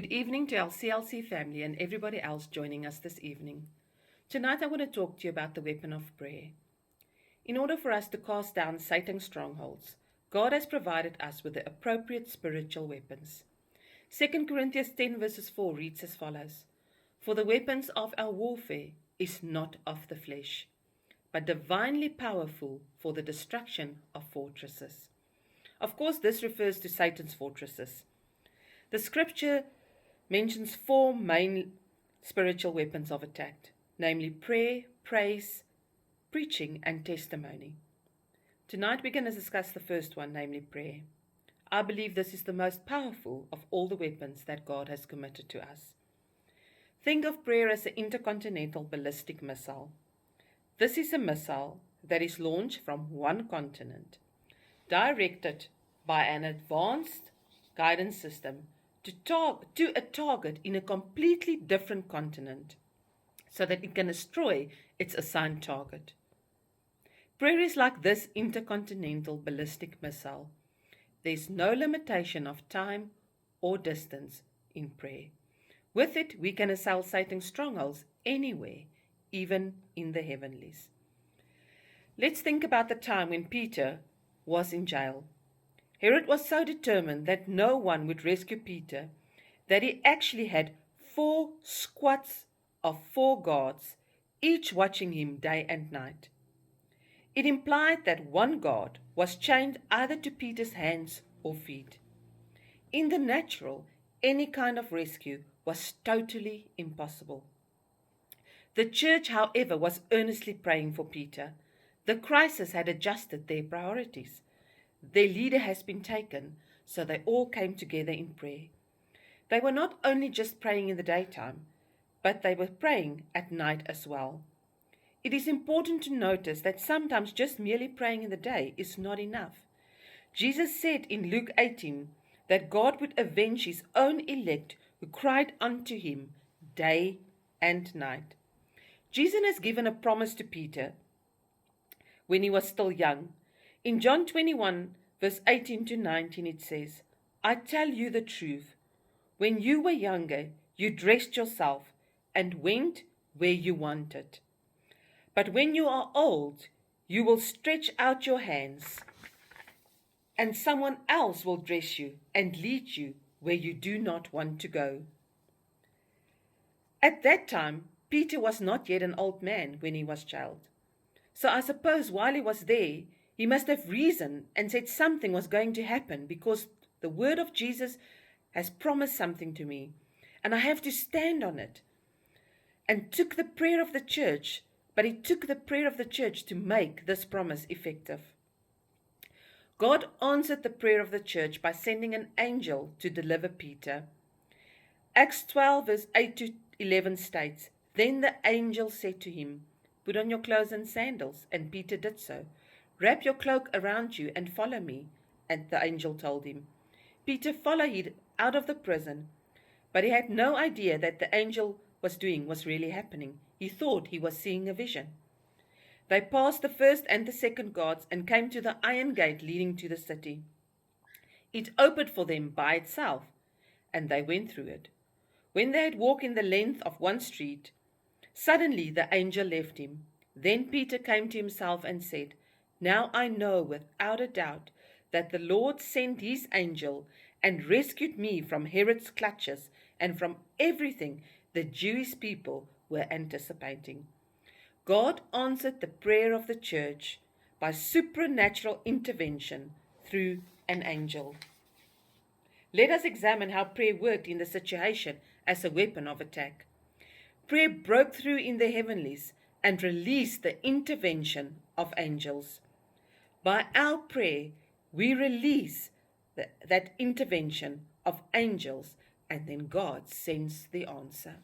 Good evening to our CLC family and everybody else joining us this evening. Tonight I want to talk to you about the weapon of prayer. In order for us to cast down Satan's strongholds, God has provided us with the appropriate spiritual weapons. 2 Corinthians 10 verses 4 reads as follows: For the weapons of our warfare is not of the flesh, but divinely powerful for the destruction of fortresses. Of course, this refers to Satan's fortresses. The scripture mentions four main spiritual weapons of attack, namely prayer, praise, preaching, and testimony. Tonight we're going to discuss the first one, namely prayer. I believe this is the most powerful of all the weapons that God has committed to us. Think of prayer as an intercontinental ballistic missile. This is a missile that is launched from one continent, directed by an advanced guidance system to a target in a completely different continent so that it can destroy its assigned target. Prayer is like this intercontinental ballistic missile. There's no limitation of time or distance in prayer. With it, we can assail Satan's strongholds anywhere, even in the heavenlies. Let's think about the time when Peter was in jail. Herod was so determined that no one would rescue Peter that he actually had 4 squads of 4 guards, each watching him day and night. It implied that one guard was chained either to Peter's hands or feet. In the natural, any kind of rescue was totally impossible. The church, however, was earnestly praying for Peter. The crisis had adjusted their priorities. Their leader has been taken, so they all came together in prayer. They were not only just praying in the daytime, but they were praying at night as well. It is important to notice that sometimes just merely praying in the day is not enough. Jesus said in Luke 18 that God would avenge his own elect who cried unto him day and night. Jesus has given a promise to Peter when he was still young. In John 21 verse 18 to 19 it says, I tell you the truth, when you were younger you dressed yourself and went where you wanted. But when you are old, you will stretch out your hands, and someone else will dress you and lead you where you do not want to go. At that time, Peter was not yet an old man when he was jailed. So I suppose while he was there, he must have reasoned and said something was going to happen because the word of Jesus has promised something to me, and I have to stand on it. And took the prayer of the church, but he took the prayer of the church to make this promise effective. God answered the prayer of the church by sending an angel to deliver Peter. Acts 12 verse 8 to 11 states, Then the angel said to him, Put on your clothes and sandals, and Peter did so. Wrap your cloak around you and follow me. And the angel told him. Peter followed out of the prison, but he had no idea that the angel was doing was really happening. He thought he was seeing a vision. They passed the first and the second guards and came to the iron gate leading to the city. It opened for them by itself, and they went through it. When they had walked in the length of one street, suddenly the angel left him. Then Peter came to himself and said, Now I know without a doubt that the Lord sent his angel and rescued me from Herod's clutches and from everything the Jewish people were anticipating. God answered the prayer of the church by supernatural intervention through an angel. Let us examine how prayer worked in the situation as a weapon of attack. Prayer broke through in the heavenlies and released the intervention of angels. By our prayer, we release that intervention of angels, and then God sends the answer.